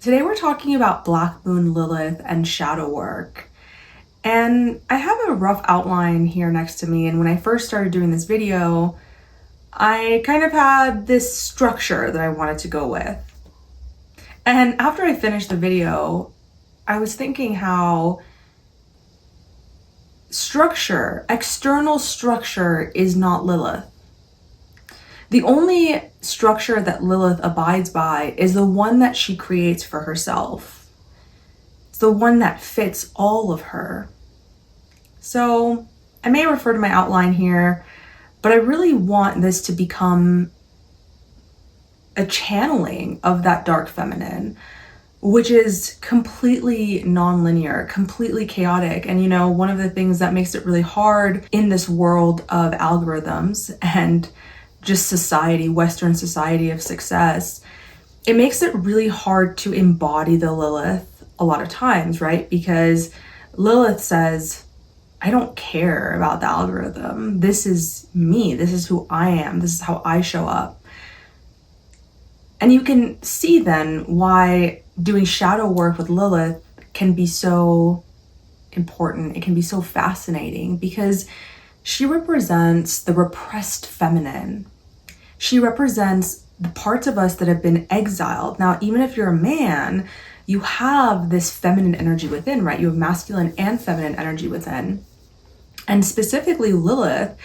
Today we're talking about Black Moon Lilith and shadow work. And I have a rough outline here next to me, and when I first started doing this video, I kind of had this structure that I wanted to go with. And after I finished the video, I was thinking how structure, external structure, is not Lilith. The only structure that Lilith abides by is the one that she creates for herself. It's the one that fits all of her. So I may refer to my outline here, but I really want this to become a channeling of that dark feminine, which is completely non-linear, completely chaotic. And one of the things that makes it really hard in this world of algorithms and just society, Western society of success, it makes it really hard to embody the Lilith a lot of times, right? Because Lilith says, I don't care about the algorithm. This is me. This is who I am. This is how I show up. And you can see then why doing shadow work with Lilith can be so important. It can be so fascinating because she represents the repressed feminine. She represents the parts of us that have been exiled. Now, even if you're a man, you have this feminine energy within, right? You have masculine and feminine energy within. And specifically Lilith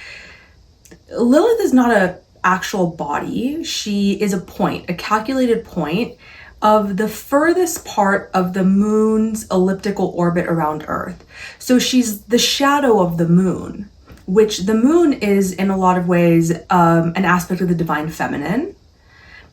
is not an actual body. She is a point, a calculated point of the furthest part of the moon's elliptical orbit around Earth. So she's the shadow of the moon, which the moon is in a lot of ways an aspect of the divine feminine,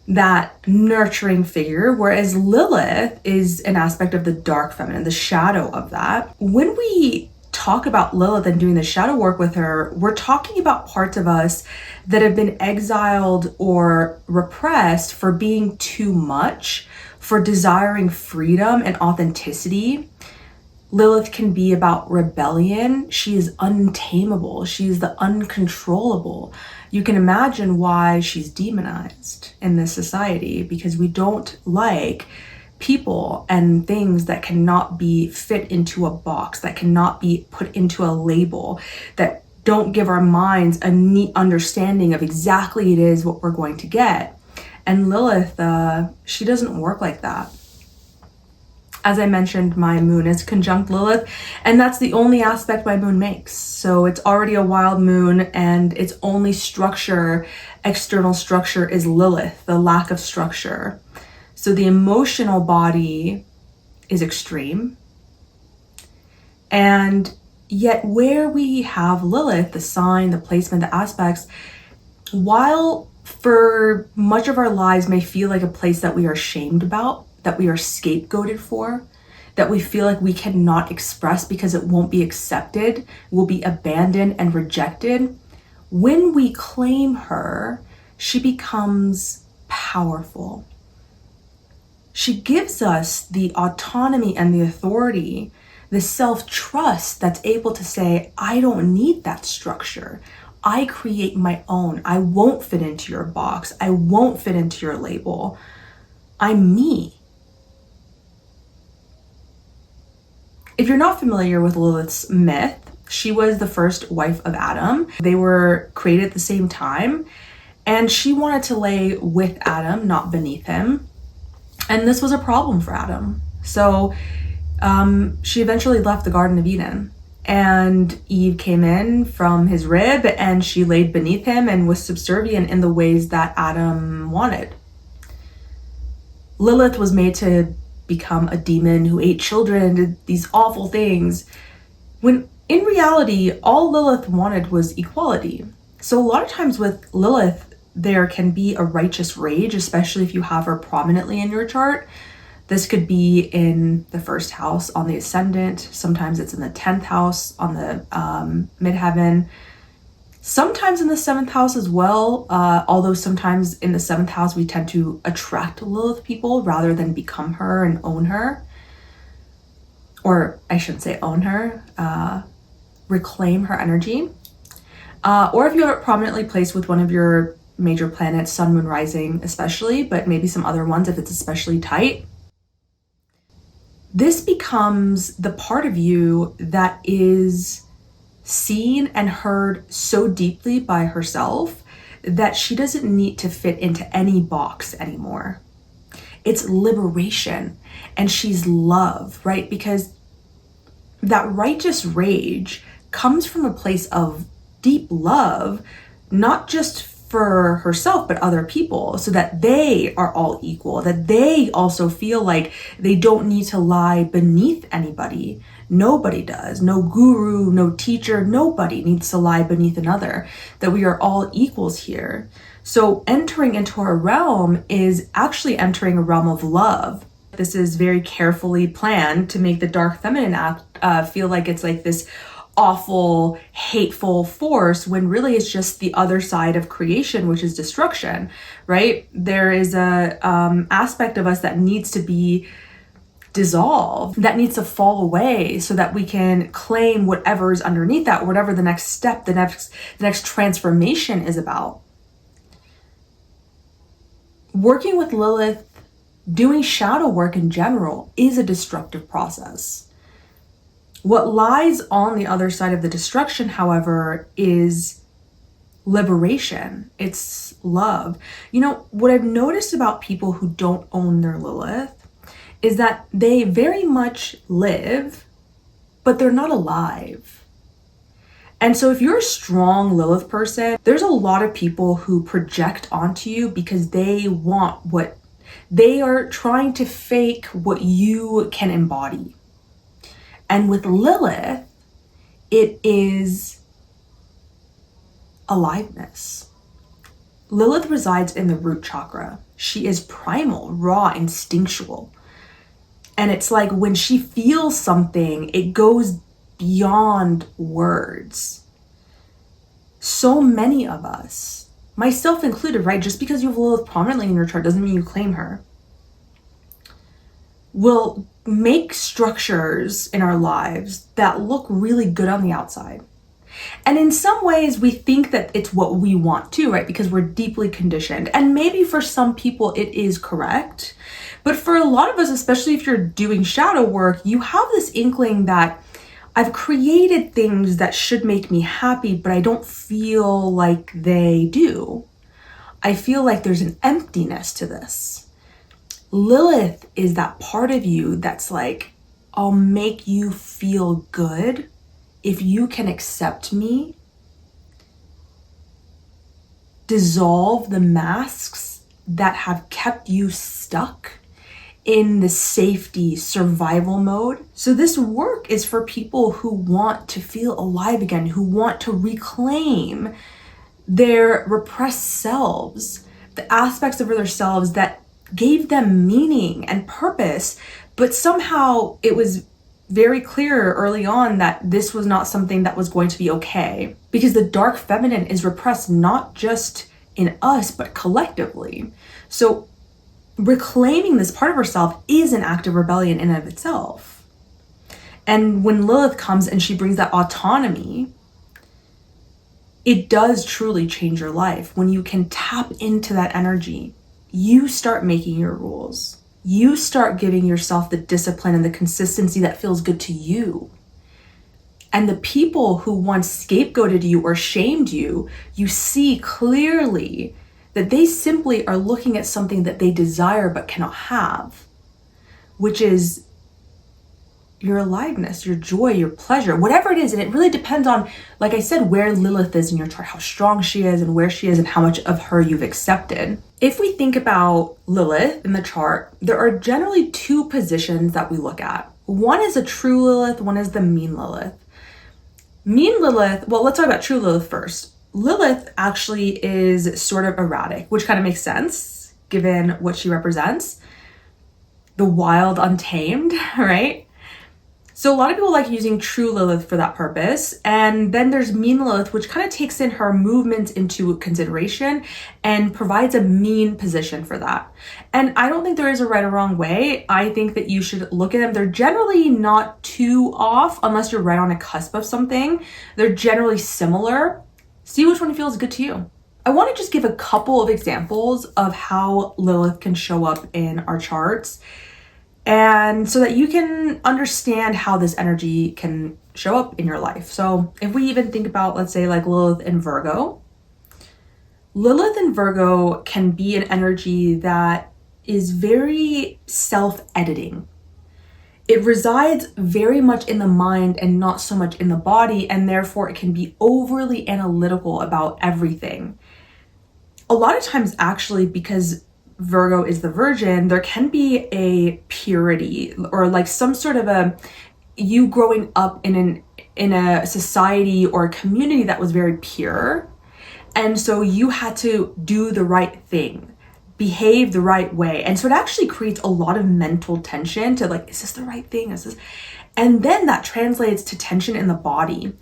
that nurturing figure, whereas Lilith is an aspect of the dark feminine, the shadow of that. When we talk about Lilith and doing the shadow work with her, we're talking about parts of us that have been exiled or repressed for being too much, for desiring freedom and authenticity. Lilith can be about rebellion. She is untamable. She is the uncontrollable. You can imagine why she's demonized in this society, because we don't like people and things that cannot be fit into a box, that cannot be put into a label, that don't give our minds a neat understanding of exactly it is what we're going to get. And Lilith, she doesn't work like that. As I mentioned, my moon is conjunct Lilith, and that's the only aspect my moon makes. So it's already a wild moon, and its only structure, external structure, is Lilith, the lack of structure. So the emotional body is extreme. And yet where we have Lilith, the sign, the placement, the aspects, while for much of our lives may feel like a place that we are shamed about, that we are scapegoated for, that we feel like we cannot express because it won't be accepted, will be abandoned and rejected, when we claim her, she becomes powerful. She gives us the autonomy and the authority, the self-trust that's able to say, I don't need that structure. I create my own. I won't fit into your box. I won't fit into your label. I'm me. If you're not familiar with Lilith's myth, she was the first wife of Adam. They were created at the same time, and she wanted to lay with Adam, not beneath him. And this was a problem for Adam. So she eventually left the Garden of Eden, and Eve came in from his rib, and she laid beneath him and was subservient in the ways that Adam wanted. Lilith was made to become a demon who ate children, did these awful things, when in reality, all Lilith wanted was equality. So a lot of times with Lilith, there can be a righteous rage, especially if you have her prominently in your chart. This could be in the first house on the ascendant. Sometimes it's in the 10th house on the midheaven. Sometimes in the 7th house as well, although sometimes in the 7th house we tend to attract Lilith people rather than become her and own her. Or I shouldn't say own her, reclaim her energy. Or if you have it prominently placed with one of your major planets, sun, moon, rising especially, but maybe some other ones if it's especially tight. this becomes the part of you that is seen and heard so deeply by herself that she doesn't need to fit into any box anymore. It's liberation, and she's love, right? Because that righteous rage comes from a place of deep love, not just for herself, but other people, so that they are all equal, that they also feel like they don't need to lie beneath anybody. Nobody does. No guru, no teacher, nobody needs to lie beneath another, that we are all equals here. So entering into our realm is actually entering a realm of love. This is very carefully planned to make the dark feminine act feel like it's like this awful, hateful force, when really it's just the other side of creation, which is destruction, right? There is a aspect of us that needs to be dissolved, that needs to fall away, so that we can claim whatever is underneath that, whatever the next step, the next transformation is about. Working with Lilith, doing shadow work in general, is a destructive process. What lies on the other side of the destruction, however, is liberation. It's love. You know, what I've noticed about people who don't own their Lilith is that they very much live, but they're not alive. And so if you're a strong Lilith person, there's a lot of people who project onto you because they want what they are trying to fake, what you can embody. And with Lilith, it is aliveness. Lilith resides in the root chakra. She is primal, raw, instinctual. And it's like when she feels something, it goes beyond words. So many of us, myself included, right? Just because you have Lilith prominently in your chart doesn't mean you claim her. Will make structures in our lives that look really good on the outside. And in some ways, we think that it's what we want to, right? Because we're deeply conditioned. And maybe for some people, it is correct. But for a lot of us, especially if you're doing shadow work, you have this inkling that I've created things that should make me happy, but I don't feel like they do. I feel like there's an emptiness to this. Lilith is that part of you that's like, I'll make you feel good if you can accept me, dissolve the masks that have kept you stuck in the safety survival mode. So this work is for people who want to feel alive again, who want to reclaim their repressed selves, the aspects of their selves that gave them meaning and purpose, but somehow it was very clear early on that this was not something that was going to be okay, because the dark feminine is repressed not just in us, but collectively. So reclaiming this part of herself is an act of rebellion in and of itself. And when Lilith comes and she brings that autonomy, it does truly change your life. When you can tap into that energy, you start making your rules. You start giving yourself the discipline and the consistency that feels good to you. And the people who once scapegoated you or shamed you, you see clearly that they simply are looking at something that they desire but cannot have, which is your aliveness, your joy, your pleasure, whatever it is. And it really depends on, like I said, where Lilith is in your chart, how strong she is and where she is and how much of her you've accepted. If we think about Lilith in the chart, there are generally two positions that we look at. One is a true Lilith, one is the mean Lilith. Mean Lilith, well, let's talk about true Lilith first. Lilith actually is sort of erratic, which kind of makes sense given what she represents. The wild, untamed, right? So a lot of people like using true Lilith for that purpose. And then there's mean Lilith, which kind of takes in her movements into consideration and provides a mean position for that. And I don't think there is a right or wrong way. I think that you should look at them. They're generally not too off unless you're right on a cusp of something. They're generally similar. See which one feels good to you. I want to just give a couple of examples of how Lilith can show up in our charts. And so that you can understand how this energy can show up in your life. So if we even think about, let's say, like Lilith in Virgo, Lilith in Virgo can be an energy that is very self-editing. It resides very much in the mind and not so much in the body, and therefore it can be overly analytical about everything. A lot of times, actually, because Virgo is the Virgin, there can be a purity or like some sort of you growing up in a society or a community that was very pure. And so you had to do the right thing, behave the right way. And so it actually creates a lot of mental tension to like, is this the right thing? Is this? And then that translates to tension in the body.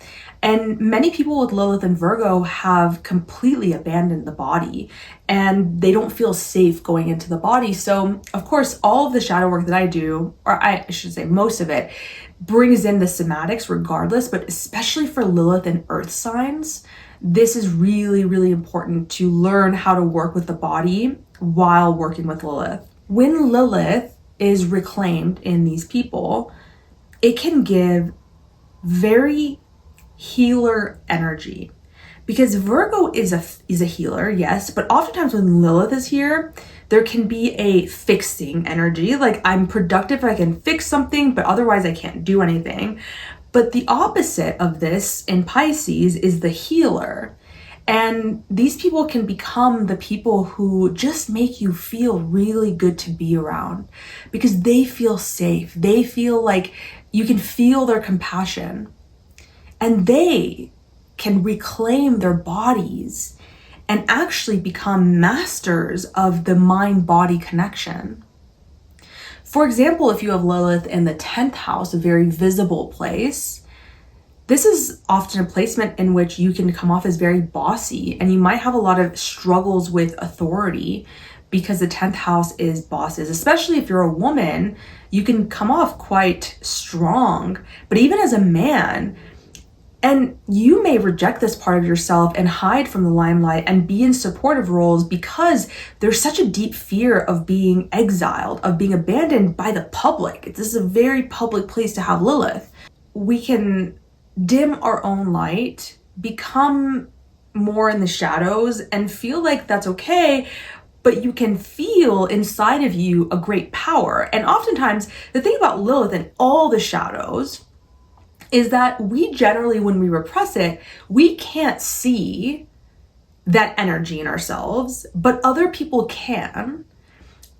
And many people with Lilith and Virgo have completely abandoned the body and they don't feel safe going into the body. So of course, all of the shadow work that I do, or I should say most of it, brings in the somatics regardless, but especially for Lilith and earth signs, this is really, really important to learn how to work with the body while working with Lilith. When Lilith is reclaimed in these people, it can give very healer energy, because Virgo is a healer, yes, but oftentimes when Lilith is here, there can be a fixing energy, like I'm productive, I can fix something, but otherwise I can't do anything. But the opposite of this in Pisces is the healer. And these people can become the people who just make you feel really good to be around because they feel safe. They feel like you can feel their compassion. And they can reclaim their bodies and actually become masters of the mind-body connection. For example, if you have Lilith in the 10th house, a very visible place, this is often a placement in which you can come off as very bossy, and you might have a lot of struggles with authority because the 10th house is bosses. Especially if you're a woman, you can come off quite strong, but even as a man, and you may reject this part of yourself and hide from the limelight and be in supportive roles because there's such a deep fear of being exiled, of being abandoned by the public. This is a very public place to have Lilith. We can dim our own light, become more in the shadows, and feel like that's okay, but you can feel inside of you a great power. And oftentimes, the thing about Lilith and all the shadows is that we generally, when we repress it, we can't see that energy in ourselves, but other people can.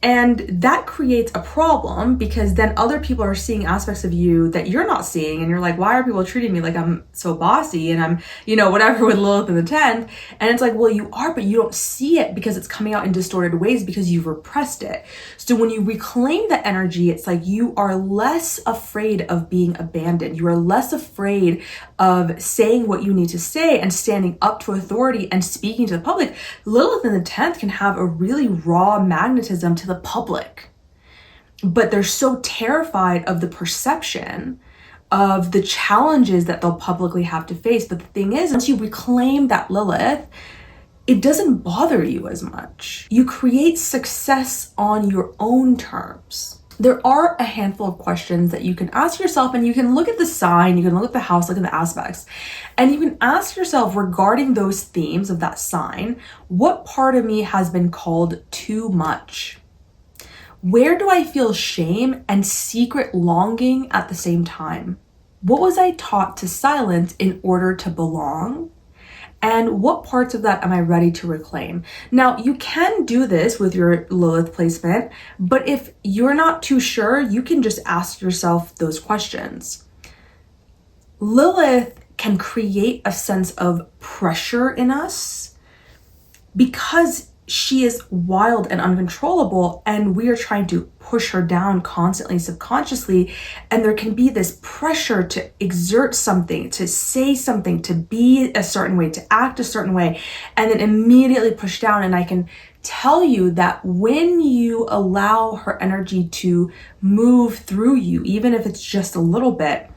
And that creates a problem because then other people are seeing aspects of you that you're not seeing. And you're like, why are people treating me like I'm so bossy and I'm, whatever with Lilith in the 10th. And it's like, well, you are, but you don't see it because it's coming out in distorted ways because you've repressed it. So when you reclaim that energy, it's like you are less afraid of being abandoned. You are less afraid of saying what you need to say and standing up to authority and speaking to the public. Lilith in the 10th can have a really raw magnetism to the public, but they're so terrified of the perception of the challenges that they'll publicly have to face. But the thing is, once you reclaim that Lilith, it doesn't bother you as much. You create success on your own terms. There are a handful of questions that you can ask yourself, and you can look at the sign, you can look at the house, look at the aspects, and you can ask yourself regarding those themes of that sign, what part of me has been called too much? Where do I feel shame and secret longing at the same time? What was I taught to silence in order to belong? And what parts of that am I ready to reclaim? Now, you can do this with your Lilith placement, but if you're not too sure, you can just ask yourself those questions. Lilith can create a sense of pressure in us because she is wild and uncontrollable, and we are trying to push her down constantly, subconsciously. And there can be this pressure to exert something, to say something, to be a certain way, to act a certain way, and then immediately push down. And I can tell you that when you allow her energy to move through you, even if it's just a little bit,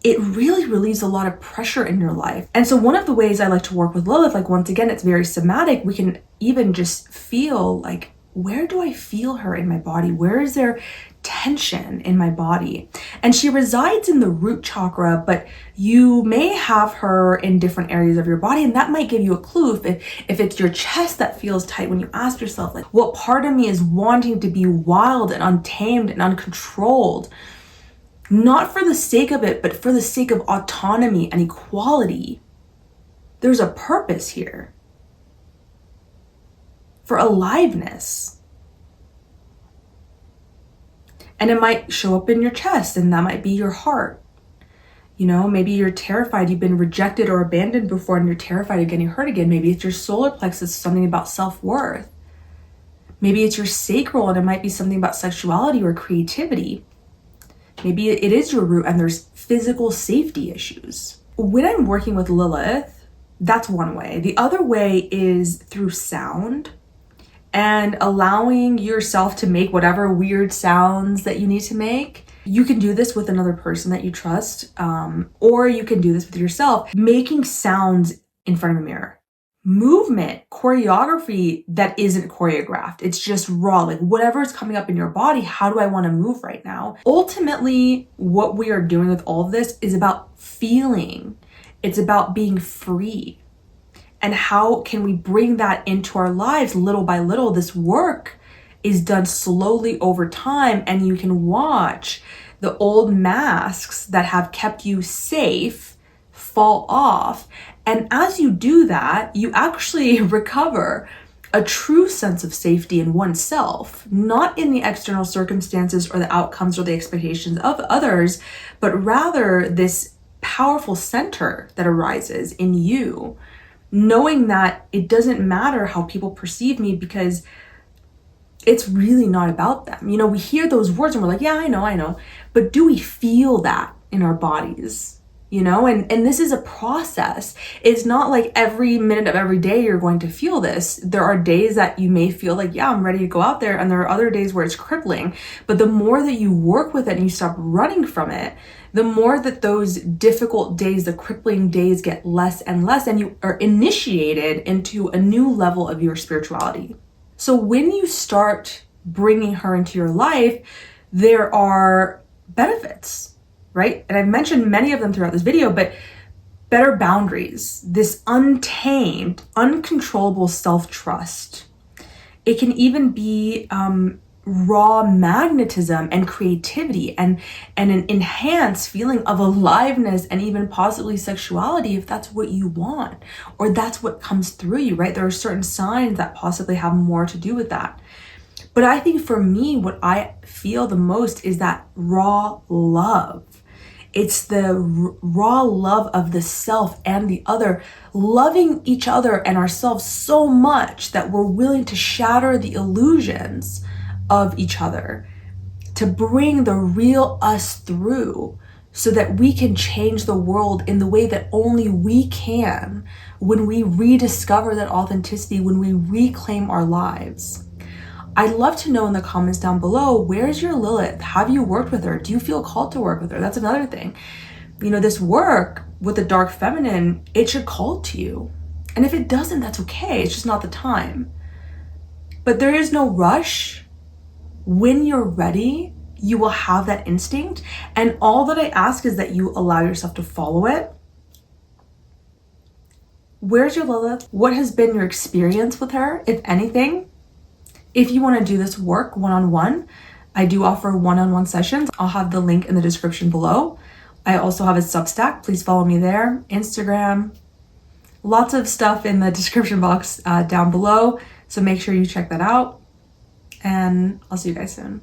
it really relieves a lot of pressure in your life. And so one of the ways I like to work with Lilith, like once again, it's very somatic. We can even just feel like, where do I feel her in my body? Where is there tension in my body. And she resides in the root chakra, but you may have her in different areas of your body, and that might give you a clue if it's your chest that feels tight when you ask yourself, like, what part of me is wanting to be wild and untamed and uncontrolled? Not for the sake of it, but for the sake of autonomy and equality. There's a purpose here. For aliveness. And it might show up in your chest, and that might be your heart. You know, maybe you're terrified, you've been rejected or abandoned before, and you're terrified of getting hurt again. Maybe it's your solar plexus, something about self-worth. Maybe it's your sacral, and it might be something about sexuality or creativity. Maybe it is your root, and there's physical safety issues. When I'm working with Lilith, that's one way. The other way is through sound. And allowing yourself to make whatever weird sounds that you need to make. You can do this with another person that you trust, or you can do this with yourself. Making sounds in front of a mirror. Movement, choreography that isn't choreographed. It's just raw, like whatever is coming up in your body, how do I want to move right now? Ultimately, what we are doing with all of this is about feeling. It's about being free. And how can we bring that into our lives little by little? This work is done slowly over time, and you can watch the old masks that have kept you safe fall off. And as you do that, you actually recover a true sense of safety in oneself, not in the external circumstances or the outcomes or the expectations of others, but rather this powerful center that arises in you. Knowing that it doesn't matter how people perceive me, because it's really not about them. You know, we hear those words and we're like, yeah, I know. But do we feel that in our bodies? You know, and this is a process. It's not like every minute of every day you're going to feel this. There are days that you may feel like, yeah, I'm ready to go out there. And there are other days where it's crippling. But the more that you work with it and you stop running from it, the more that those difficult days, the crippling days, get less and less, and you are initiated into a new level of your spirituality. So when you start bringing her into your life, there are benefits, right? And I've mentioned many of them throughout this video, but better boundaries, this untamed, uncontrollable self-trust. It can even be raw magnetism and creativity and an enhanced feeling of aliveness and even possibly sexuality, if that's what you want or that's what comes through you, right? There are certain signs that possibly have more to do with that. But I think for me, what I feel the most is that raw love. It's the raw love of the self and the other, loving each other and ourselves so much that we're willing to shatter the illusions of each other, to bring the real us through so that we can change the world in the way that only we can when we rediscover that authenticity, when we reclaim our lives. I'd love to know in the comments down below, where's your Lilith? Have you worked with her? Do you feel called to work with her? That's another thing. You know, this work with the dark feminine, it should call to you. And if it doesn't, that's okay. It's just not the time. But there is no rush. When you're ready, you will have that instinct. And all that I ask is that you allow yourself to follow it. Where's your Lilith? What has been your experience with her, if anything? If you want to do this work one-on-one, I do offer one-on-one sessions. I'll have the link in the description below. I also have a Substack. Please follow me there. Instagram. Lots of stuff in the description box down below. So make sure you check that out. And I'll see you guys soon.